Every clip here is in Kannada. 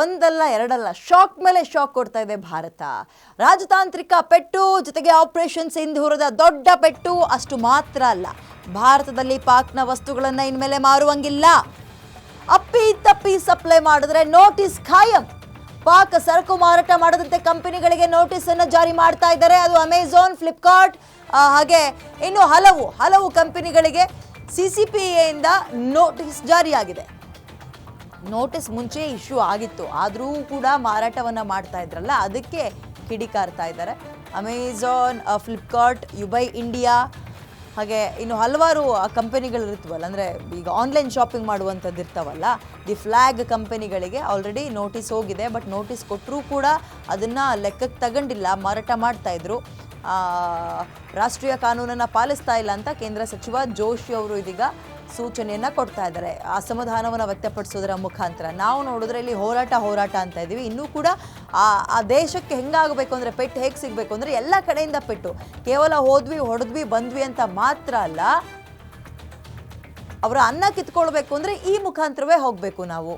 ಒಂದಲ್ಲ ಎರಡಲ್ಲ ಶಾಕ್ ಮೇಲೆ ಶಾಕ್ ಕೊಡ್ತಾ ಇದೆ ಭಾರತ. ರಾಜತಾಂತ್ರಿಕ ಪೆಟ್ಟು ಜೊತೆಗೆ ಆಪರೇಷನ್ ಸಿಂಧೂರದ ದೊಡ್ಡ ಪೆಟ್ಟು ಅಷ್ಟು ಮಾತ್ರ ಅಲ್ಲ, ಭಾರತದಲ್ಲಿ ಪಾಕ್ನ ವಸ್ತುಗಳನ್ನು ಇನ್ಮೇಲೆ ಮಾರುವಂಗಿಲ್ಲ. ಅಪ್ಪಿ ತಪ್ಪಿ ಸಪ್ಲೈ ಮಾಡಿದ್ರೆ ನೋಟಿಸ್ ಖಾಯಂ. ಪಾಕ್ ಸರಕು ಮಾರಾಟ ಮಾಡದಂತೆ ಕಂಪನಿಗಳಿಗೆ ನೋಟಿಸ್ ಅನ್ನು ಜಾರಿ ಮಾಡ್ತಾ ಇದ್ದಾರೆ. ಅದು ಅಮೆಜಾನ್, ಫ್ಲಿಪ್ಕಾರ್ಟ್ ಹಾಗೆ ಇನ್ನು ಹಲವು ಕಂಪನಿಗಳಿಗೆ CCPAಯಿಂದ ನೋಟಿಸ್ ಜಾರಿಯಾಗಿದೆ. ನೋಟಿಸ್ ಮುಂಚೆ ಇಶ್ಯೂ ಆಗಿತ್ತು, ಆದರೂ ಕೂಡ ಮಾರಾಟವನ್ನು ಮಾಡ್ತಾ ಇದ್ರಲ್ಲ, ಅದಕ್ಕೆ ಕಿಡಿಕಾರ್ತಾ ಇದ್ದಾರೆ. ಅಮೆಜಾನ್, ಫ್ಲಿಪ್ಕಾರ್ಟ್, ಯುಬೈ ಇಂಡಿಯಾ ಹಾಗೆ ಇನ್ನು ಹಲವಾರು ಕಂಪನಿಗಳು ಇರ್ತವಲ್ಲ, ಅಂದರೆ ಈಗ ಆನ್ಲೈನ್ ಶಾಪಿಂಗ್ ಮಾಡುವಂಥದ್ದು ಇರ್ತಾವಲ್ಲ, ದಿ ಫ್ಲ್ಯಾಗ್ ಕಂಪನಿಗಳಿಗೆ ಆಲ್ರೆಡಿ ನೋಟಿಸ್ ಹೋಗಿದೆ. ಬಟ್ ನೋಟಿಸ್ ಕೊಟ್ಟರೂ ಕೂಡ ಅದನ್ನು ಲೆಕ್ಕಕ್ಕೆ ತಗೊಂಡಿಲ್ಲ, ಮಾರಾಟ ಮಾಡ್ತಾಯಿದ್ರು. ರಾಷ್ಟ್ರೀಯ ಕಾನೂನನ್ನು ಪಾಲಿಸ್ತಾ ಇಲ್ಲ ಅಂತ ಕೇಂದ್ರ ಸಚಿವ ಜೋಶಿ ಅವರು ಇದೀಗ ಸೂಚನೆಯನ್ನು ಕೊಡ್ತಾ ಇದ್ದಾರೆ. ಅಸಮಾಧಾನವನ್ನು ವ್ಯಕ್ತಪಡಿಸೋದರ ಮುಖಾಂತರ ನಾವು ನೋಡಿದ್ರೆ ಇಲ್ಲಿ ಹೋರಾಟ ಅಂತ ಇದ್ದೀವಿ. ಇನ್ನೂ ಕೂಡ ಆ ದೇಶಕ್ಕೆ ಹೆಂಗಾಗಬೇಕು ಅಂದರೆ, ಪೆಟ್ಟು ಹೇಗೆ ಸಿಗಬೇಕು ಅಂದರೆ ಎಲ್ಲ ಕಡೆಯಿಂದ ಪೆಟ್ಟು. ಕೇವಲ ಹೊಡೆದ್ವಿ ಬಂದ್ವಿ ಅಂತ ಮಾತ್ರ ಅಲ್ಲ, ಅವರ ಅನ್ನ ಕಿತ್ಕೊಳ್ಬೇಕು ಅಂದರೆ ಈ ಮುಖಾಂತರವೇ ಹೋಗಬೇಕು. ನಾವು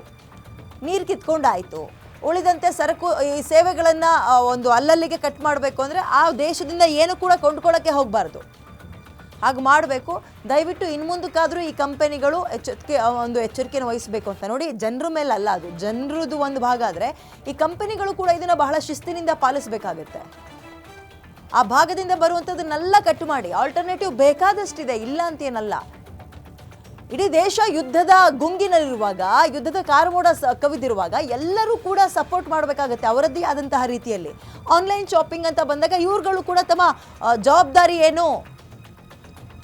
ನೀರು ಕಿತ್ಕೊಂಡಾಯಿತು, ಉಳಿದಂತೆ ಸರಕು ಈ ಸೇವೆಗಳನ್ನು ಒಂದು ಅಲ್ಲಲ್ಲಿಗೆ ಕಟ್ ಮಾಡಬೇಕು ಅಂದರೆ ಆ ದೇಶದಿಂದ ಏನು ಕೂಡ ಕೊಂಡ್ಕೊಳ್ಳೋಕ್ಕೆ ಹೋಗಬಾರ್ದು. ಹಾಗೆ ಮಾಡಬೇಕು. ದಯವಿಟ್ಟು ಇನ್ನು ಮುಂದಕ್ಕಾದರೂ ಈ ಕಂಪನಿಗಳು ಎಚ್ಚರಿಕೆಯನ್ನು ವಹಿಸಬೇಕು ಅಂತ. ನೋಡಿ, ಜನರ ಮೇಲೆ ಅಲ್ಲ, ಅದು ಜನರದ್ದು ಒಂದು ಭಾಗ ಆದರೆ ಈ ಕಂಪನಿಗಳು ಕೂಡ ಇದನ್ನು ಬಹಳ ಶಿಸ್ತಿನಿಂದ ಪಾಲಿಸಬೇಕಾಗುತ್ತೆ. ಆ ಭಾಗದಿಂದ ಬರುವಂಥದ್ದನ್ನೆಲ್ಲ ಕಟ್ ಮಾಡಿ, ಆಲ್ಟರ್ನೇಟಿವ್ ಬೇಕಾದಷ್ಟಿದೆ, ಇಲ್ಲ ಅಂತೇನಲ್ಲ. ಇಡೀ ದೇಶ ಯುದ್ಧದ ಗುಂಗಿನಲ್ಲಿರುವಾಗ, ಯುದ್ಧದ ಕಾರ್ಮೋಡ ಕವಿದಿರುವಾಗ ಎಲ್ಲರೂ ಕೂಡ ಸಪೋರ್ಟ್ ಮಾಡಬೇಕಾಗತ್ತೆ ಅವರದ್ದೇ ಆದಂತಹ ರೀತಿಯಲ್ಲಿ. ಆನ್ಲೈನ್ ಶಾಪಿಂಗ್ ಅಂತ ಬಂದಾಗ ಇವ್ರುಗಳು ಕೂಡ ತಮ್ಮ ಜವಾಬ್ದಾರಿ ಏನು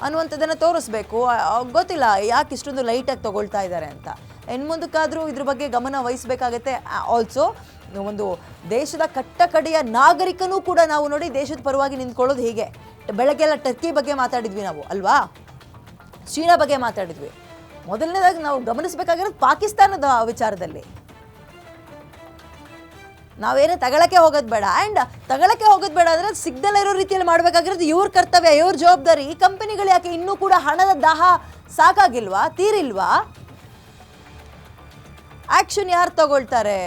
ಅನ್ನುವಂಥದ್ದನ್ನು ತೋರಿಸ್ಬೇಕು. ಗೊತ್ತಿಲ್ಲ ಯಾಕೆ ಇಷ್ಟೊಂದು ಲೈಟಾಗಿ ತಗೊಳ್ತಾ ಇದ್ದಾರೆ ಅಂತ. ಇನ್ನು ಮುಂದಕ್ಕಾದರೂ ಇದ್ರ ಬಗ್ಗೆ ಗಮನ ವಹಿಸಬೇಕಾಗತ್ತೆ. ಆಲ್ಸೋ ಒಂದು ದೇಶದ ಕಟ್ಟಕಡೆಯ ನಾಗರಿಕನೂ ಕೂಡ ನಾವು ನೋಡಿ ದೇಶದ ಪರವಾಗಿ ನಿಂತ್ಕೊಳ್ಳೋದು ಹೀಗೆ. ಬೆಳಗ್ಗೆಲ್ಲ ಟರ್ಕಿ ಬಗ್ಗೆ ಮಾತಾಡಿದ್ವಿ ನಾವು ಅಲ್ವಾ, ಚೀನಾ ಬಗ್ಗೆ ಮಾತಾಡಿದ್ವಿ. ಮೊದಲನೇದಾಗಿ ನಾವು ಗಮನಿಸಬೇಕಾಗಿರೋದು ಪಾಕಿಸ್ತಾನದ ವಿಚಾರದಲ್ಲಿ. ನಾವೇನೇ ತಗೊಳಕ್ಕೆ ಹೋಗೋದು ಬೇಡ. ಆ್ಯಂಡ್ ತಗೊಳಕ್ಕೆ ಹೋಗೋದು ಬೇಡ ಅಂದರೆ ಸಿಗ್ನಲ್ ಇರೋ ರೀತಿಯಲ್ಲಿ ಮಾಡಬೇಕಾಗಿರೋದು ಇವ್ರ ಕರ್ತವ್ಯ, ಇವ್ರ ಜವಾಬ್ದಾರಿ. ಈ ಕಂಪನಿಗಳು ಯಾಕೆ ಇನ್ನೂ ಕೂಡ ಹಣದ ದಾಹ ಸಾಕಾಗಿಲ್ವಾ, ತೀರಿಲ್ವಾ? ಆಕ್ಷನ್ ಯಾರು ತಗೊಳ್ತಾರೆ?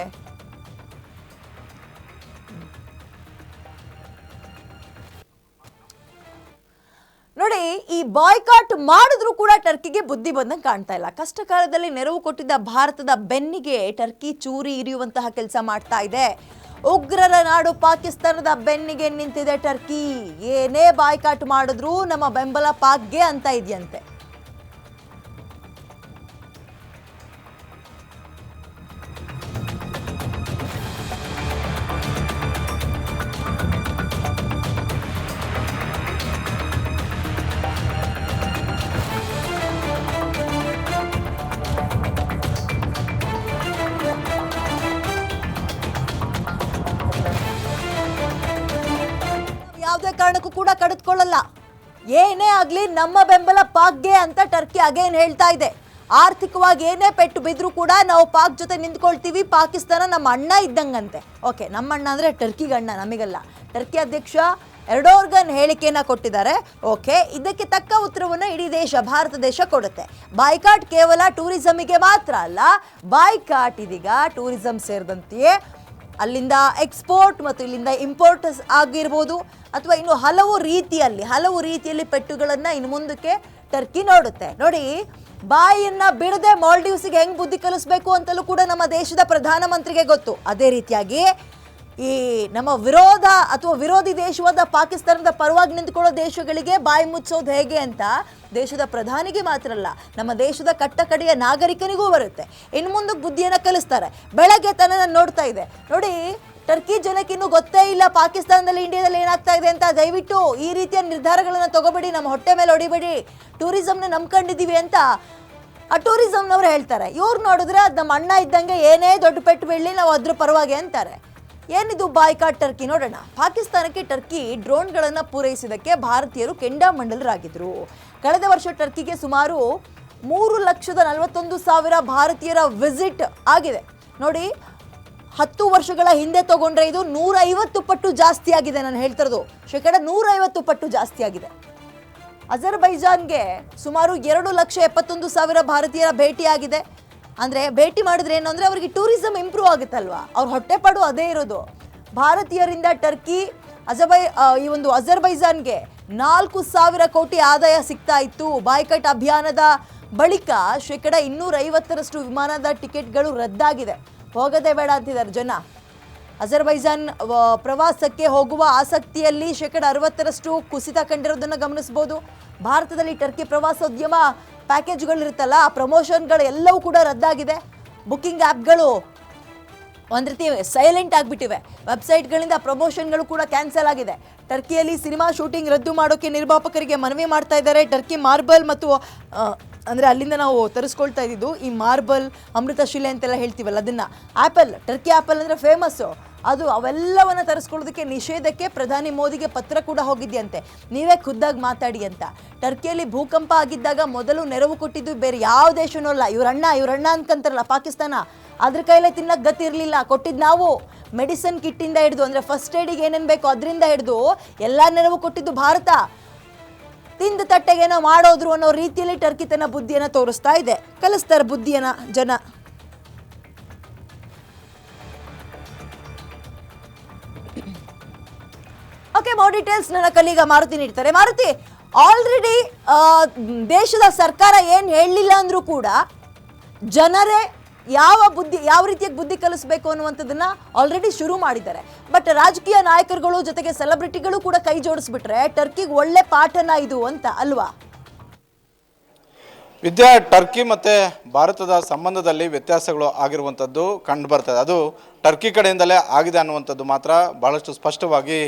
ನೋಡಿ, ಈ ಬಾಯ್ಕಾಟ್ ಮಾಡಿದ್ರೂ ಕೂಡ ಟರ್ಕಿಗೆ ಬುದ್ಧಿ ಬಂದಂಗೆ ಕಾಣ್ತಾ ಇಲ್ಲ. ಕಷ್ಟ ಕಾಲದಲ್ಲಿ ನೆರವು ಕೊಟ್ಟಿದ್ದ ಭಾರತದ ಬೆನ್ನಿಗೆ ಟರ್ಕಿ ಚೂರಿ ಇರಿಯುವಂತಹ ಕೆಲಸ ಮಾಡ್ತಾ ಇದೆ. ಉಗ್ರರ ನಾಡು ಪಾಕಿಸ್ತಾನದ ಬೆನ್ನಿಗೆ ನಿಂತಿದೆ ಟರ್ಕಿ. ಏನೇ ಬಾಯ್ಕಾಟ್ ಮಾಡಿದ್ರೂ ನಮ್ಮ ಬೆಂಬಲ ಪಾಕ್ಗೆ ಅಂತ ಇದೆಯಂತೆ. ಯಾವುದೇ ಕಾರಣಕ್ಕೂ ಕೂಡ ಕಡಿದುಕೊಳ್ಳಲ್ಲ. ಏನೇ ಆಗಲಿ ನಮ್ಮ ಬೆಂಬಲ ಪಾಕ್ಗೆ ಅಂತ ಟರ್ಕಿ ಅಗೇನ್ ಹೇಳ್ತಾ ಇದೆ. ಆರ್ಥಿಕವಾಗಿ ಏನೇ ಪೆಟ್ಟು ಬಿದ್ದರೂ ಕೂಡ ನಾವು ಪಾಕ್ ಜೊತೆ ನಿಂತ್ಕೊಳ್ತೀವಿ. ಪಾಕಿಸ್ತಾನ ನಮ್ಮ ಅಣ್ಣ ಇದ್ದಂಗಂತೆ. ಓಕೆ, ನಮ್ಮ ಅಣ್ಣ ಅಂದರೆ ಟರ್ಕಿಗೆ ಅಣ್ಣ, ನಮಗಲ್ಲ. ಟರ್ಕಿ ಅಧ್ಯಕ್ಷ ಎರ್ಡೋಗನ್ ಹೇಳಿಕೆಯನ್ನು ಕೊಟ್ಟಿದ್ದಾರೆ. ಓಕೆ, ಇದಕ್ಕೆ ತಕ್ಕ ಉತ್ತರವನ್ನು ಇಡೀ ದೇಶ, ಭಾರತ ದೇಶ ಕೊಡುತ್ತೆ. ಬಾಯ್ಕಾಟ್ ಕೇವಲ ಟೂರಿಸಮಿಗೆ ಮಾತ್ರ ಅಲ್ಲ, ಬಾಯ್ಕಾಟ್ ಇದೀಗ ಟೂರಿಸಂ ಸೇರಿದಂತೆಯೇ ಅಲ್ಲಿಂದ ಎಕ್ಸ್ಪೋರ್ಟ್ ಮತ್ತು ಇಲ್ಲಿಂದ ಇಂಪೋರ್ಟ್ ಆಗಿರ್ಬೋದು, ಅಥವಾ ಇನ್ನು ಹಲವು ರೀತಿಯಲ್ಲಿ ಪೆಟ್ಟುಗಳನ್ನು ಇನ್ನು ಮುಂದಕ್ಕೆ ಟರ್ಕಿ ನೋಡುತ್ತೆ. ನೋಡಿ, ಬಾಯಿಯನ್ನ ಬಿಡದೆ ಮಾಲ್ಡೀವ್ಸ್ಗೆ ಹೆಂಗ್ ಬುದ್ಧಿ ಕಲಿಸ್ಬೇಕು ಅಂತಲೂ ಕೂಡ ನಮ್ಮ ದೇಶದ ಪ್ರಧಾನಮಂತ್ರಿಗೆ ಗೊತ್ತು. ಅದೇ ರೀತಿಯಾಗಿ ಈ ನಮ್ಮ ವಿರೋಧಿ ದೇಶವಾದ ಪಾಕಿಸ್ತಾನದ ಪರವಾಗಿ ನಿಂತ್ಕೊಳ್ಳೋ ದೇಶಗಳಿಗೆ ಬಾಯಿ ಮುಚ್ಚೋದು ಹೇಗೆ ಅಂತ ದೇಶದ ಪ್ರಧಾನಿಗೆ ಮಾತ್ರ ಅಲ್ಲ, ನಮ್ಮ ದೇಶದ ಕಟ್ಟಕಡೆಯ ನಾಗರಿಕನಿಗೂ ಬರುತ್ತೆ. ಇನ್ನು ಮುಂದಕ್ಕೆ ಬುದ್ಧಿಯನ್ನು ಕಲಿಸ್ತಾರೆ. ಬೆಳಗ್ಗೆ ತನಕ ನೋಡ್ತಾ ಇದೆ ನೋಡಿ, ಟರ್ಕಿ ಜನಕ್ಕೆ ಇನ್ನೂ ಗೊತ್ತೇ ಇಲ್ಲ ಪಾಕಿಸ್ತಾನದಲ್ಲಿ, ಇಂಡಿಯಾದಲ್ಲಿ ಏನಾಗ್ತಾ ಇದೆ ಅಂತ. ದಯವಿಟ್ಟು ಈ ರೀತಿಯ ನಿರ್ಧಾರಗಳನ್ನು ತಗೋಬೇಡಿ, ನಮ್ಮ ಹೊಟ್ಟೆ ಮೇಲೆ ಹೊಡಿಬೇಡಿ, ಟೂರಿಸಂನ ನಂಬ್ಕೊಂಡಿದ್ದೀವಿ ಅಂತ ಆ ಟೂರಿಸಂನವ್ರು ಹೇಳ್ತಾರೆ. ಇವ್ರು ನೋಡಿದ್ರೆ ಅದು ನಮ್ಮ ಅಣ್ಣ ಇದ್ದಂಗೆ, ಏನೇ ದೊಡ್ಡ ಪೆಟ್ಟು ಬೀಳಲಿ ನಾವು ಅದ್ರ ಪರವಾಗಿ ಅಂತಾರೆ. ಏನಿದು ಬಾಯ್ಕಾಟ್ ಟರ್ಕಿ? ನೋಡೋಣ. ಪಾಕಿಸ್ತಾನಕ್ಕೆ ಟರ್ಕಿ ಡ್ರೋನ್ಗಳನ್ನು ಪೂರೈಸಿದ್ದಕ್ಕೆ ಭಾರತೀಯರು ಕೆಂಡಾಮಂಡಲರಾಗಿದ್ದರು. ಕಳೆದ ವರ್ಷ ಟರ್ಕಿಗೆ ಸುಮಾರು 3,41,000 ಭಾರತೀಯರ ವಿಸಿಟ್ ಆಗಿದೆ. ನೋಡಿ, 10 ವರ್ಷಗಳ ಹಿಂದೆ ತಗೊಂಡ್ರೆ ಇದು 150 ಪಟ್ಟು ಜಾಸ್ತಿ ಆಗಿದೆ. ನಾನು ಹೇಳ್ತಿರೋದು 150% ಪಟ್ಟು ಜಾಸ್ತಿ ಆಗಿದೆ. ಅಜರ್ಬೈಜಾನ್ಗೆ ಸುಮಾರು 2,71,000 ಭಾರತೀಯರ ಭೇಟಿಯಾಗಿದೆ. ಅಂದರೆ ಭೇಟಿ ಮಾಡಿದ್ರೆ ಏನು ಅಂದರೆ ಅವರಿಗೆ ಟೂರಿಸಂ ಇಂಪ್ರೂವ್ ಆಗುತ್ತಲ್ವಾ, ಅವ್ರ ಹೊಟ್ಟೆಪಾಡು ಅದೇ ಇರೋದು. ಭಾರತೀಯರಿಂದ ಟರ್ಕಿ ಈ ಒಂದು ಅಜರ್ಬೈಜಾನ್ಗೆ 4,000 ಕೋಟಿ ಆದಾಯ ಸಿಗ್ತಾ ಇತ್ತು. ಬಾಯ್ಕಟ್ ಅಭಿಯಾನದ ಬಳಿಕ 250% ವಿಮಾನದ ಟಿಕೆಟ್ಗಳು ರದ್ದಾಗಿದೆ. ಹೋಗೋದೇ ಬೇಡ ಅಂತಿದ್ದಾರೆ ಜನ. ಅಜರ್ಬೈಜಾನ್ ಪ್ರವಾಸಕ್ಕೆ ಹೋಗುವ ಆಸಕ್ತಿಯಲ್ಲಿ 60% ಕುಸಿತ ಕಂಡಿರೋದನ್ನು ಗಮನಿಸಬಹುದು. ಭಾರತದಲ್ಲಿ ಟರ್ಕಿ ಪ್ರವಾಸೋದ್ಯಮ ಪ್ಯಾಕೇಜ್ಗಳಿರುತ್ತಲ್ಲ, ಆ ಪ್ರಮೋಷನ್ಗಳು ಎಲ್ಲವೂ ಕೂಡ ರದ್ದಾಗಿದೆ. ಬುಕ್ಕಿಂಗ್ ಆ್ಯಪ್ಗಳು ಒಂದು ರೀತಿ ಸೈಲೆಂಟ್ ಆಗಿಬಿಟ್ಟಿವೆ. ವೆಬ್ಸೈಟ್ಗಳಿಂದ ಪ್ರಮೋಷನ್ಗಳು ಕೂಡ ಕ್ಯಾನ್ಸಲ್ ಆಗಿದೆ. ಟರ್ಕಿಯಲ್ಲಿ ಸಿನಿಮಾ ಶೂಟಿಂಗ್ ರದ್ದು ಮಾಡೋಕ್ಕೆ ನಿರ್ಮಾಪಕರಿಗೆ ಮನವಿ ಮಾಡ್ತಾ ಇದ್ದಾರೆ. ಟರ್ಕಿ ಮಾರ್ಬಲ್ ಮತ್ತು ಅಂದರೆ ಅಲ್ಲಿಂದ ನಾವು ತರಿಸ್ಕೊಳ್ತಾ ಇದ್ದಿದ್ದು ಈ ಮಾರ್ಬಲ್, ಅಮೃತಶಿಲೆ ಅಂತೆಲ್ಲ ಹೇಳ್ತೀವಲ್ಲ, ಅದನ್ನು ಟರ್ಕಿ ಆ್ಯಪಲ್ ಅಂದರೆ ಫೇಮಸ್ಸು, ಅವೆಲ್ಲವನ್ನು ತರಿಸ್ಕೊಳ್ಳೋದಕ್ಕೆ ನಿಷೇಧಕ್ಕೆ ಪ್ರಧಾನಿ ಮೋದಿಗೆ ಪತ್ರ ಕೂಡ ಹೋಗಿದೆಯಂತೆ. ನೀವೇ ಖುದ್ದಾಗಿ ಮಾತಾಡಿ ಅಂತ. ಟರ್ಕಿಯಲ್ಲಿ ಭೂಕಂಪ ಆಗಿದ್ದಾಗ ಮೊದಲು ನೆರವು ಕೊಟ್ಟಿದ್ದು ಬೇರೆ ಯಾವ ದೇಶನೂ ಅಲ್ಲ, ಇವರಣ್ಣ ಅನ್ಕಂತಾರಲ್ಲ ಪಾಕಿಸ್ತಾನ, ಅದ್ರ ಕೈಲೇ ತಿನ್ನಕ್ಕೆ ಗತಿ ಇರಲಿಲ್ಲ. ಕೊಟ್ಟಿದ್ದು ನಾವು ಮೆಡಿಸಿನ್ ಕಿಟ್ಟಿಂದ ಹಿಡಿದು, ಅಂದರೆ ಫಸ್ಟ್ ಏಡಿಗೆ ಏನೇನು ಬೇಕೋ ಅದರಿಂದ ಹಿಡಿದು ಎಲ್ಲ ನೆರವು ಕೊಟ್ಟಿದ್ದು ಭಾರತ. ತಿಂದ ತಟ್ಟೆಗೇನೋ ಮಾಡೋದ್ರು ಅನ್ನೋ ರೀತಿಯಲ್ಲಿ ಟರ್ಕಿ ತನ್ನ ಬುದ್ಧಿಯನ್ನು ತೋರಿಸ್ತಾ ಇದೆ. ಕಲಿಸ್ತಾರೆ ಬುದ್ಧಿಯನ್ನ ಜನ. ಓಕೆ, ಮೋರ್ ಡೀಟೇಲ್ಸ್ ನನ್ನ ಕಲೀಗ ಮಾರುತಿ ನೀಡ್ತಾರೆ. ಮಾರುತಿ, ಆಲ್ರೆಡಿ ದೇಶದ ಸರ್ಕಾರ ಏನು ಹೇಳಲಿಲ್ಲ ಅಂದ್ರೂ ಕೂಡ ಜನರೇ ಯಾವ ರೀತಿಯಾಗಿ ಬುದ್ಧಿ ಕಲಿಸಬೇಕು ಅನ್ನುವಂಥದ್ದನ್ನ ಆಲ್ರೆಡಿ ಶುರು ಮಾಡಿದ್ದಾರೆ. ಬಟ್ ರಾಜಕೀಯ ನಾಯಕರುಗಳು ಜೊತೆಗೆ ಸೆಲೆಬ್ರಿಟಿಗಳು ಕೂಡ ಕೈ ಜೋಡಿಸ್ಬಿಟ್ರೆ ಟರ್ಕಿಗೆ ಒಳ್ಳೆ ಪಾಠನ ಇದು ಅಂತ ಅಲ್ವಾ? ವಿದ್ಯಾ, ಟರ್ಕಿ ಮತ್ತು ಭಾರತದ ಸಂಬಂಧದಲ್ಲಿ ವ್ಯತ್ಯಾಸಗಳು ಆಗಿರುವಂಥದ್ದು ಕಂಡು ಬರ್ತದೆ. ಅದು ಟರ್ಕಿ ಕಡೆಯಿಂದಲೇ ಆಗಿದೆ ಅನ್ನುವಂಥದ್ದು ಮಾತ್ರ ಬಹಳಷ್ಟು ಸ್ಪಷ್ಟವಾಗಿ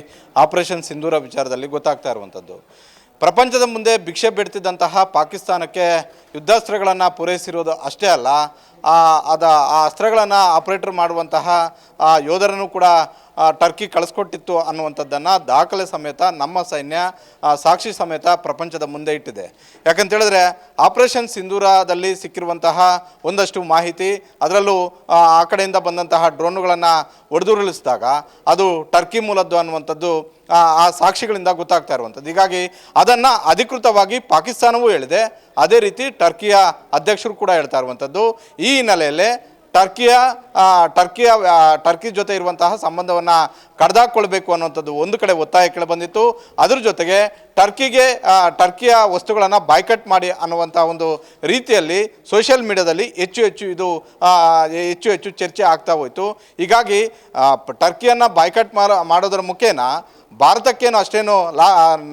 ಆಪರೇಷನ್ ಸಿಂಧೂರ ವಿಚಾರದಲ್ಲಿ ಗೊತ್ತಾಗ್ತಾ ಇರುವಂಥದ್ದು. ಪ್ರಪಂಚದ ಮುಂದೆ ಭಿಕ್ಷೆ ಬಿಡ್ತಿದ್ದಂತಹ ಪಾಕಿಸ್ತಾನಕ್ಕೆ ಯುದ್ಧಾಸ್ತ್ರಗಳನ್ನು ಪೂರೈಸಿರೋದು ಅಷ್ಟೇ ಅಲ್ಲ, ಆ ಅಸ್ತ್ರಗಳನ್ನು ಆಪರೇಟರ್ ಮಾಡುವಂತಹ ಯೋಧರನ್ನು ಕೂಡ ಟರ್ಕಿ ಕಳಿಸ್ಕೊಟ್ಟಿತ್ತು ಅನ್ನುವಂಥದ್ದನ್ನು ದಾಖಲೆ ಸಮೇತ ನಮ್ಮ ಸೈನ್ಯ ಸಾಕ್ಷಿ ಸಮೇತ ಪ್ರಪಂಚದ ಮುಂದೆ ಇಟ್ಟಿದೆ. ಯಾಕಂತೇಳಿದ್ರೆ ಆಪರೇಷನ್ ಸಿಂಧೂರದಲ್ಲಿ ಸಿಕ್ಕಿರುವಂತಹ ಒಂದಷ್ಟು ಮಾಹಿತಿ, ಅದರಲ್ಲೂ ಆ ಕಡೆಯಿಂದ ಬಂದಂತಹ ಡ್ರೋನುಗಳನ್ನು ಒಡೆದುರುಳಿಸಿದಾಗ ಅದು ಟರ್ಕಿ ಮೂಲದ್ದು ಅನ್ನುವಂಥದ್ದು ಆ ಸಾಕ್ಷಿಗಳಿಂದ ಗೊತ್ತಾಗ್ತಾ ಇರುವಂಥದ್ದು. ಹೀಗಾಗಿ ಅದನ್ನು ಅಧಿಕೃತವಾಗಿ ಪಾಕಿಸ್ತಾನವೂ ಹೇಳಿದೆ, ಅದೇ ರೀತಿ ಟರ್ಕಿಯ ಅಧ್ಯಕ್ಷರು ಕೂಡ ಹೇಳ್ತಾ ಇರುವಂಥದ್ದು. ಈ ಹಿನ್ನೆಲೆಯಲ್ಲೇ ಟರ್ಕಿ ಜೊತೆ ಇರುವಂತಹ ಸಂಬಂಧವನ್ನು ಕಡ್ದಾಕೊಳ್ಬೇಕು ಅನ್ನುವಂಥದ್ದು ಒಂದು ಕಡೆ ಒತ್ತಾಯ ಕೇಳಿಬಂದಿತ್ತು. ಅದ್ರ ಜೊತೆಗೆ ಟರ್ಕಿಯ ವಸ್ತುಗಳನ್ನು ಬಾಯ್ಕಟ್ ಮಾಡಿ ಅನ್ನುವಂಥ ಒಂದು ರೀತಿಯಲ್ಲಿ ಸೋಷಿಯಲ್ ಮೀಡಿಯಾದಲ್ಲಿ ಹೆಚ್ಚು ಚರ್ಚೆ ಆಗ್ತಾ ಹೋಯಿತು. ಹೀಗಾಗಿ ಟರ್ಕಿಯನ್ನು ಬಾಯ್ಕಟ್ ಮಾಡೋದರ ಮುಖೇನ ಭಾರತಕ್ಕೇನು ಅಷ್ಟೇನು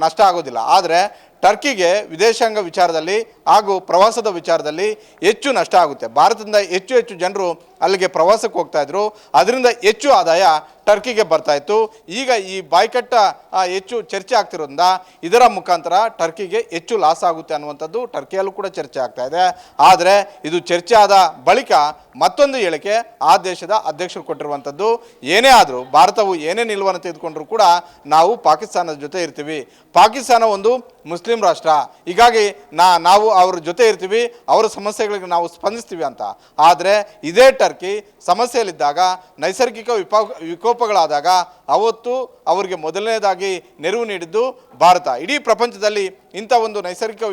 ನಷ್ಟ ಆಗೋದಿಲ್ಲ, ಆದರೆ ಟರ್ಕಿಗೆ ವಿದೇಶಾಂಗ ವಿಚಾರದಲ್ಲಿ ಹಾಗೂ ಪ್ರವಾಸದ ವಿಚಾರದಲ್ಲಿ ಹೆಚ್ಚು ನಷ್ಟ ಆಗುತ್ತೆ. ಭಾರತದಿಂದ ಹೆಚ್ಚು ಜನರು ಅಲ್ಲಿಗೆ ಪ್ರವಾಸಕ್ಕೆ ಹೋಗ್ತಾ ಇದ್ರು, ಅದರಿಂದ ಹೆಚ್ಚು ಆದಾಯ ಟರ್ಕಿಗೆ ಬರ್ತಾ ಇತ್ತು. ಈಗ ಈ ಬಾಯ್ಕಟ್ಟ ಹೆಚ್ಚು ಚರ್ಚೆ ಆಗ್ತಿರೋದ್ರಿಂದ ಇದರ ಮುಖಾಂತರ ಟರ್ಕಿಗೆ ಹೆಚ್ಚು ಲಾಸ್ ಆಗುತ್ತೆ ಅನ್ನುವಂಥದ್ದು ಟರ್ಕಿಯಲ್ಲೂ ಕೂಡ ಚರ್ಚೆ ಆಗ್ತಾ ಇದೆ. ಆದರೆ ಇದು ಚರ್ಚೆ ಆದ ಬಳಿಕ ಮತ್ತೊಂದು ಹೇಳಿಕೆ ಆ ದೇಶದ ಅಧ್ಯಕ್ಷರು ಕೊಟ್ಟಿರುವಂಥದ್ದು, ಏನೇ ಆದರೂ ಭಾರತವು ಏನೇ ನಿಲುವನ್ನು ತೆಗೆದುಕೊಂಡ್ರೂ ಕೂಡ ನಾವು ಪಾಕಿಸ್ತಾನದ ಜೊತೆ ಇರ್ತೀವಿ. ಪಾಕಿಸ್ತಾನ ಒಂದು ಮುಸ್ಲಿಂ ರಾಷ್ಟ್ರ, ಹೀಗಾಗಿ ನಾವು ಅವ್ರ ಜೊತೆ ಇರ್ತೀವಿ, ಅವರ ಸಮಸ್ಯೆಗಳಿಗೆ ನಾವು ಸ್ಪಂದಿಸ್ತೀವಿ ಅಂತ. ಆದರೆ ಇದೇ ಟರ್ಕಿ ಸಮಸ್ಯೆಯಲ್ಲಿದ್ದಾಗ, ನೈಸರ್ಗಿಕ ವಿಕೋಪಗಳಾದಾಗ ಅವತ್ತು ಅವರಿಗೆ ಮೊದಲನೇದಾಗಿ ನೆರವು ನೀಡಿದ್ದು ಭಾರತ. ಇಡೀ ಪ್ರಪಂಚದಲ್ಲಿ ಇಂಥ ಒಂದು ನೈಸರ್ಗಿಕ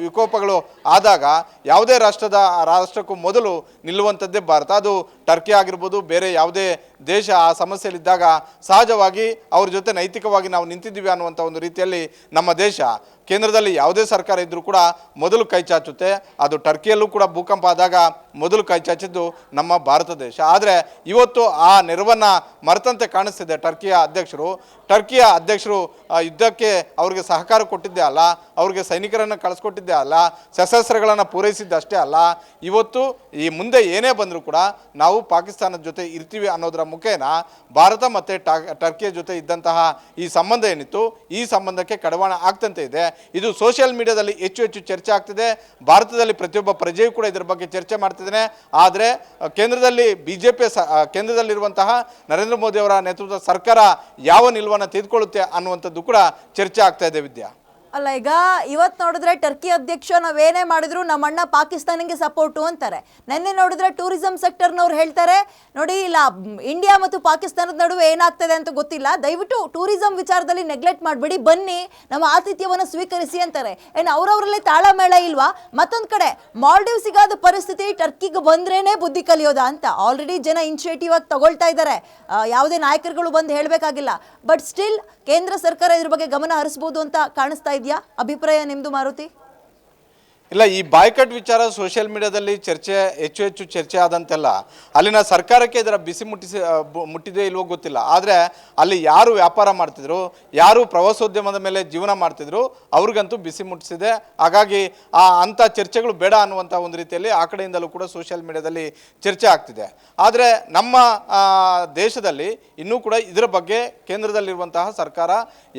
ವಿಕೋಪಗಳು ಆದಾಗ ಯಾವುದೇ ರಾಷ್ಟ್ರಕ್ಕೂ ಮೊದಲು ನಿಲ್ಲುವಂಥದ್ದೇ ಭಾರತ. ಅದು ಟರ್ಕಿ ಆಗಿರ್ಬೋದು, ಬೇರೆ ಯಾವುದೇ ದೇಶ ಆ ಸಮಸ್ಯೆಯಲ್ಲಿದ್ದಾಗ ಸಹಜವಾಗಿ ಅವ್ರ ಜೊತೆ ನೈತಿಕವಾಗಿ ನಾವು ನಿಂತಿದ್ದೀವಿ ಅನ್ನುವಂಥ ಒಂದು ರೀತಿಯಲ್ಲಿ ನಮ್ಮ ದೇಶ ಕೇಂದ್ರದಲ್ಲಿ ಯಾವುದೇ ಸರ್ಕಾರ ಇದ್ದರೂ ಕೂಡ ಮೊದಲು ಕೈ ಚಾಚುತ್ತೆ. ಅದು ಟರ್ಕಿಯಲ್ಲೂ ಕೂಡ ಭೂಕಂಪ ಆದಾಗ ಮೊದಲು ಕೈ ಚಾಚಿದ್ದು ನಮ್ಮ ಭಾರತ ದೇಶ. ಆದರೆ ಇವತ್ತು ಆ ನೆರವನ್ನು ಮರೆತಂತೆ ಕಾಣಿಸ್ತಿದೆ ಟರ್ಕಿಯ ಅಧ್ಯಕ್ಷರು ಯುದ್ಧಕ್ಕೆ ಅವರಿಗೆ ಸಹಕಾರ ಕೊಟ್ಟಿದ್ದೇ ಅಲ್ಲ, ಅವ್ರಿಗೆ ಸೈನಿಕರನ್ನು ಕಳಿಸ್ಕೊಟ್ಟಿದ್ದೇ ಅಲ್ಲ, ಶಸ್ತ್ರಾಸ್ತ್ರಗಳನ್ನು ಪೂರೈಸಿದ್ದಷ್ಟೇ ಅಲ್ಲ, ಇವತ್ತು ಈ ಮುಂದೆ ಏನೇ ಬಂದರೂ ಕೂಡ ನಾವು ಪಾಕಿಸ್ತಾನದ ಜೊತೆ ಇರ್ತೀವಿ ಅನ್ನೋದರ ಮುಖೇನ ಭಾರತ ಮತ್ತು ಟರ್ಕಿಯ ಜೊತೆ ಇದ್ದಂತಹ ಈ ಸಂಬಂಧ ಏನಿತ್ತು, ಈ ಸಂಬಂಧಕ್ಕೆ ಕಡಿವಾಣ ಆಗ್ತಂತೆ ಇದೆ. ಇದು ಸೋಷಿಯಲ್ ಮೀಡಿಯಾದಲ್ಲಿ ಹೆಚ್ಚು ಚರ್ಚೆ ಆಗ್ತಿದೆ. ಭಾರತದಲ್ಲಿ ಪ್ರತಿಯೊಬ್ಬ ಪ್ರಜೆಯೂ ಕೂಡ ಇದರ ಬಗ್ಗೆ ಚರ್ಚೆ ಮಾಡ್ತಿದ್ದೇನೆ. ಆದರೆ ಕೇಂದ್ರದಲ್ಲಿರುವಂತಹ ನರೇಂದ್ರ ಮೋದಿ ಅವರ ನೇತೃತ್ವದ ಸರ್ಕಾರ ಯಾವ ನಿಲುವನ್ನು ತೆಗೆದುಕೊಳ್ಳುತ್ತೆ ಅನ್ನುವಂಥದ್ದು ಕೂಡ ಚರ್ಚೆ ಆಗ್ತಾ ಇದೆ ವಿದ್ಯಾ. ಅಲ್ಲ ಈಗ ಇವತ್ತು ನೋಡಿದ್ರೆ ಟರ್ಕಿ ಅಧ್ಯಕ್ಷ ನಾವೇನೇ ಮಾಡಿದ್ರು ನಮ್ಮ ಅಣ್ಣ ಪಾಕಿಸ್ತಾನಿಗೆ ಸಪೋರ್ಟು ಅಂತಾರೆ. ನೆನ್ನೆ ನೋಡಿದ್ರೆ ಟೂರಿಸಂ ಸೆಕ್ಟರ್ನವ್ರು ಹೇಳ್ತಾರೆ ನೋಡಿ ಇಲ್ಲ ಇಂಡಿಯಾ ಮತ್ತು ಪಾಕಿಸ್ತಾನದ ನಡುವೆ ಏನಾಗ್ತದೆ ಅಂತ ಗೊತ್ತಿಲ್ಲ, ದಯವಿಟ್ಟು ಟೂರಿಸಂ ವಿಚಾರದಲ್ಲಿ ನೆಗ್ಲೆಕ್ಟ್ ಮಾಡಬೇಡಿ, ಬನ್ನಿ ನಮ್ಮ ಆತಿಥ್ಯವನ್ನು ಸ್ವೀಕರಿಸಿ ಅಂತಾರೆ. ಏನು ಅವರವರಲ್ಲೇ ತಾಳಮೇಳ ಇಲ್ವಾ? ಮತ್ತೊಂದು ಕಡೆ ಮಾಲ್ಡೀವ್ಸಿಗಾದ ಪರಿಸ್ಥಿತಿ ಟರ್ಕಿಗೆ ಬಂದ್ರೇನೆ ಬುದ್ಧಿ ಕಲಿಯೋದಾ ಅಂತ ಆಲ್ರೆಡಿ ಜನ ಇನಿಷಿಯೇಟಿವ್ ಆಗಿ ತಗೊಳ್ತಾ ಇದ್ದಾರೆ. ಯಾವುದೇ ನಾಯಕರುಗಳು ಬಂದು ಹೇಳಬೇಕಾಗಿಲ್ಲ. ಬಟ್ ಸ್ಟಿಲ್ ಕೇಂದ್ರ ಸರ್ಕಾರ ಇದ್ರ ಬಗ್ಗೆ ಗಮನ ಹರಿಸಬಹುದು ಅಂತ ಕಾಣಿಸ್ತಾ ಇದೆಯಾ? ಅಭಿಪ್ರಾಯ ನಿಮ್ದು ಮಾರುತಿ? ಇಲ್ಲ, ಈ ಬಾಯ್ಕಟ್ ವಿಚಾರ ಸೋಷಿಯಲ್ ಮೀಡಿಯಾದಲ್ಲಿ ಹೆಚ್ಚು ಚರ್ಚೆ ಆದಂತೆಲ್ಲ ಅಲ್ಲಿನ ಸರ್ಕಾರಕ್ಕೆ ಇದರ ಬಿಸಿ ಮುಟ್ಟಿದೆ ಇಲ್ವೋ ಗೊತ್ತಿಲ್ಲ. ಆದರೆ ಅಲ್ಲಿ ಯಾರು ವ್ಯಾಪಾರ ಮಾಡ್ತಿದ್ರು, ಯಾರು ಪ್ರವಾಸೋದ್ಯಮದ ಮೇಲೆ ಜೀವನ ಮಾಡ್ತಿದ್ರು ಅವ್ರಿಗಂತೂ ಬಿಸಿ ಮುಟ್ಟಿಸಿದೆ. ಹಾಗಾಗಿ ಅಂಥ ಚರ್ಚೆಗಳು ಬೇಡ ಅನ್ನುವಂಥ ಒಂದು ರೀತಿಯಲ್ಲಿ ಆ ಕಡೆಯಿಂದಲೂ ಕೂಡ ಸೋಷಿಯಲ್ ಮೀಡಿಯಾದಲ್ಲಿ ಚರ್ಚೆ ಆಗ್ತಿದೆ. ಆದರೆ ನಮ್ಮ ದೇಶದಲ್ಲಿ ಇನ್ನೂ ಕೂಡ ಇದರ ಬಗ್ಗೆ ಕೇಂದ್ರದಲ್ಲಿರುವಂತಹ ಸರ್ಕಾರ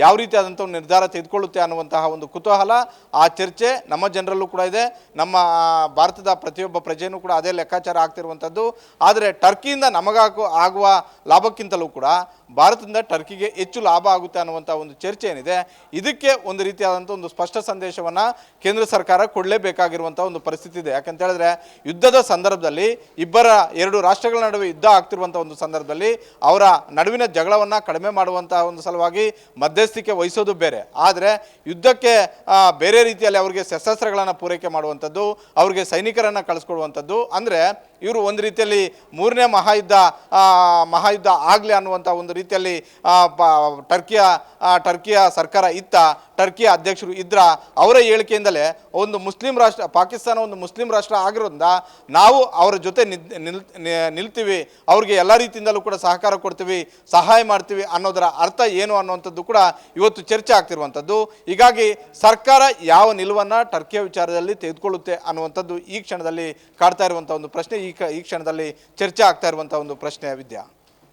ಯಾವ ರೀತಿಯಾದಂಥ ಒಂದು ನಿರ್ಧಾರ ತೆಗೆದುಕೊಳ್ಳುತ್ತೆ ಅನ್ನುವಂತಹ ಒಂದು ಕುತೂಹಲ, ಆ ಚರ್ಚೆ ನಮ್ಮ ಜನರಲ್ಲೂ ಕೂಡ ಇದೆ. ನಮ್ಮ ಭಾರತದ ಪ್ರತಿಯೊಬ್ಬ ಪ್ರಜೆಯೂ ಕೂಡ ಅದೇ ಲೆಕ್ಕಾಚಾರ ಆಗ್ತಿರುವಂಥದ್ದು. ಆದರೆ ಟರ್ಕಿಯಿಂದ ಆಗುವ ಲಾಭಕ್ಕಿಂತಲೂ ಕೂಡ ಭಾರತದಿಂದ ಟರ್ಕಿಗೆ ಹೆಚ್ಚು ಲಾಭ ಆಗುತ್ತೆ ಅನ್ನುವಂಥ ಒಂದು ಚರ್ಚೆ ಏನಿದೆ, ಇದಕ್ಕೆ ಒಂದು ರೀತಿಯಾದಂಥ ಒಂದು ಸ್ಪಷ್ಟ ಸಂದೇಶವನ್ನು ಕೇಂದ್ರ ಸರ್ಕಾರ ಕೊಡಲೇಬೇಕಾಗಿರುವಂಥ ಒಂದು ಪರಿಸ್ಥಿತಿ ಇದೆ. ಯಾಕಂತ ಹೇಳಿದ್ರೆ ಯುದ್ಧದ ಸಂದರ್ಭದಲ್ಲಿ ಎರಡು ರಾಷ್ಟ್ರಗಳ ನಡುವೆ ಯುದ್ಧ ಆಗ್ತಿರುವಂಥ ಒಂದು ಸಂದರ್ಭದಲ್ಲಿ ಅವರ ನಡುವಿನ ಜಗಳವನ್ನು ಕಡಿಮೆ ಮಾಡುವಂಥ ಒಂದು ಸಲುವಾಗಿ ಮಧ್ಯಸ್ಥಿಕೆ ವಹಿಸೋದು ಬೇರೆ. ಆದರೆ ಯುದ್ಧಕ್ಕೆ ಬೇರೆ ರೀತಿಯಲ್ಲಿ ಅವರಿಗೆ ಶಸ್ತ್ರಾಸ್ತ್ರಗಳನ್ನು ಪೂರೈಕೆ ಮಾಡುವಂಥದ್ದು, ಅವರಿಗೆ ಸೈನಿಕರನ್ನು ಕಳಿಸ್ಕೊಡುವಂಥದ್ದು, ಅಂದರೆ ಇವರು ಒಂದು ರೀತಿಯಲ್ಲಿ ಮೂರನೇ ಮಹಾಯುದ್ಧ ಆಗಲಿ ಅನ್ನುವಂಥ ಒಂದು ರೀತಿಯಲ್ಲಿ ಟರ್ಕಿಯ ಸರ್ಕಾರ ಟರ್ಕಿಯ ಅಧ್ಯಕ್ಷರು ಇದ್ರ ಅವರ ಹೇಳಿಕೆಯಿಂದಲೇ ಒಂದು ಮುಸ್ಲಿಂ ರಾಷ್ಟ್ರ ಪಾಕಿಸ್ತಾನ ಒಂದು ಮುಸ್ಲಿಂ ರಾಷ್ಟ್ರ ಆಗಿರೋದ್ರಿಂದ ನಾವು ಅವರ ಜೊತೆ ನಿಲ್ತೀವಿ, ಅವ್ರಿಗೆ ಎಲ್ಲ ರೀತಿಯಿಂದಲೂ ಕೂಡ ಸಹಕಾರ ಕೊಡ್ತೀವಿ, ಸಹಾಯ ಮಾಡ್ತೀವಿ ಅನ್ನೋದರ ಅರ್ಥ ಏನು ಅನ್ನುವಂಥದ್ದು ಕೂಡ ಇವತ್ತು ಚರ್ಚೆ ಆಗ್ತಿರುವಂಥದ್ದು. ಹೀಗಾಗಿ ಸರ್ಕಾರ ಯಾವ ನಿಲುವನ್ನು ಟರ್ಕಿಯ ವಿಚಾರದಲ್ಲಿ ತೆಗೆದುಕೊಳ್ಳುತ್ತೆ ಅನ್ನುವಂಥದ್ದು ಈ ಕ್ಷಣದಲ್ಲಿ ಕಾಡ್ತಾ ಇರುವಂಥ ಒಂದು ಪ್ರಶ್ನೆ, ಈ ಕ್ಷಣದಲ್ಲಿ ಚರ್ಚೆ ಆಗ್ತಾ ಇರುವಂಥ ಒಂದು ಪ್ರಶ್ನೆ. ವಿದ್ಯಾ,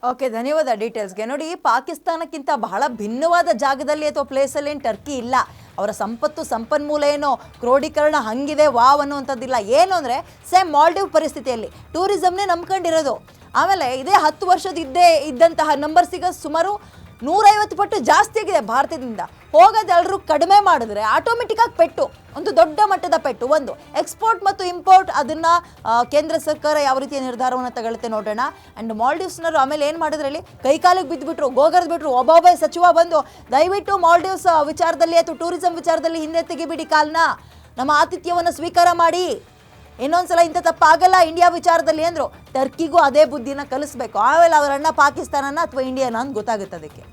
ಓಕೆ, ಧನ್ಯವಾದ ಡೀಟೇಲ್ಸ್ಗೆ. ನೋಡಿ, ಪಾಕಿಸ್ತಾನಕ್ಕಿಂತ ಬಹಳ ಭಿನ್ನವಾದ ಜಾಗದಲ್ಲಿ ಅಥವಾ ಪ್ಲೇಸಲ್ಲಿ ಏನು ಟರ್ಕಿ ಇಲ್ಲ. ಅವರ ಸಂಪನ್ಮೂಲ ಏನೋ ಕ್ರೋಢೀಕರಣ ಹಂಗಿದೆ ವಾವ್ ಅನ್ನುವಂಥದ್ದಿಲ್ಲ. ಏನು ಅಂದರೆ ಸೇಮ್ ಮಾಲ್ಡೀವ್ ಪರಿಸ್ಥಿತಿಯಲ್ಲಿ ಟೂರಿಸಮ್ನೇ ನಂಬ್ಕೊಂಡಿರೋದು. ಆಮೇಲೆ ಇದೇ 10 ವರ್ಷದ ಇದ್ದಂತಹ ನಂಬರ್ಸಿಗೆ ಸುಮಾರು 150 ಪಟ್ಟು ಜಾಸ್ತಿ ಆಗಿದೆ ಭಾರತದಿಂದ. ಹೋಗೋದೆಲ್ಲರೂ ಕಡಿಮೆ ಮಾಡಿದ್ರೆ ಆಟೋಮೆಟಿಕ್ಕಾಗಿ ಪೆಟ್ಟು, ಒಂದು ದೊಡ್ಡ ಮಟ್ಟದ ಪೆಟ್ಟು. ಒಂದು ಎಕ್ಸ್ಪೋರ್ಟ್ ಮತ್ತು ಇಂಪೋರ್ಟ್, ಅದನ್ನು ಕೇಂದ್ರ ಸರ್ಕಾರ ಯಾವ ರೀತಿಯ ನಿರ್ಧಾರವನ್ನು ತಗೊಳುತ್ತೆ ನೋಡೋಣ. ಆ್ಯಂಡ್ ಮಾಲ್ಡೀವ್ಸ್ನವರು ಆಮೇಲೆ ಏನು ಮಾಡಿದ್ರೆ ಹೇಳಿ, ಕೈಕಾಲಿಗೆ ಬಿದ್ದುಬಿಟ್ರು, ಗೋಗರ್ದ್ಬಿಟ್ರು. ಒಬ್ಬೊಬ್ಬ ಸಚಿವ ಬಂದು ದಯವಿಟ್ಟು ಮಾಲ್ಡೀವ್ಸ್ ವಿಚಾರದಲ್ಲಿ ಅಥವಾ ಟೂರಿಸಂ ವಿಚಾರದಲ್ಲಿ ಹಿಂದೆ ತೆಗಿಬಿಡಿ ಕಾಲ್ನ, ನಮ್ಮ ಆತಿಥ್ಯವನ್ನು ಸ್ವೀಕಾರ ಮಾಡಿ, ಇನ್ನೊಂದ್ಸಲ ಇಂಥ ತಪ್ಪಾಗಲ್ಲ ಇಂಡಿಯಾ ವಿಚಾರದಲ್ಲಿ ಅಂದರು. ಟರ್ಕಿಗೂ ಅದೇ ಬುದ್ಧಿನ ಕಲಿಸ್ಬೇಕು. ಆಮೇಲೆ ಅವರನ್ನ ಪಾಕಿಸ್ತಾನನ ಅಥವಾ ಇಂಡಿಯಾನ ಅಂತ ಗೊತ್ತಾಗುತ್ತೆ ಅದಕ್ಕೆ.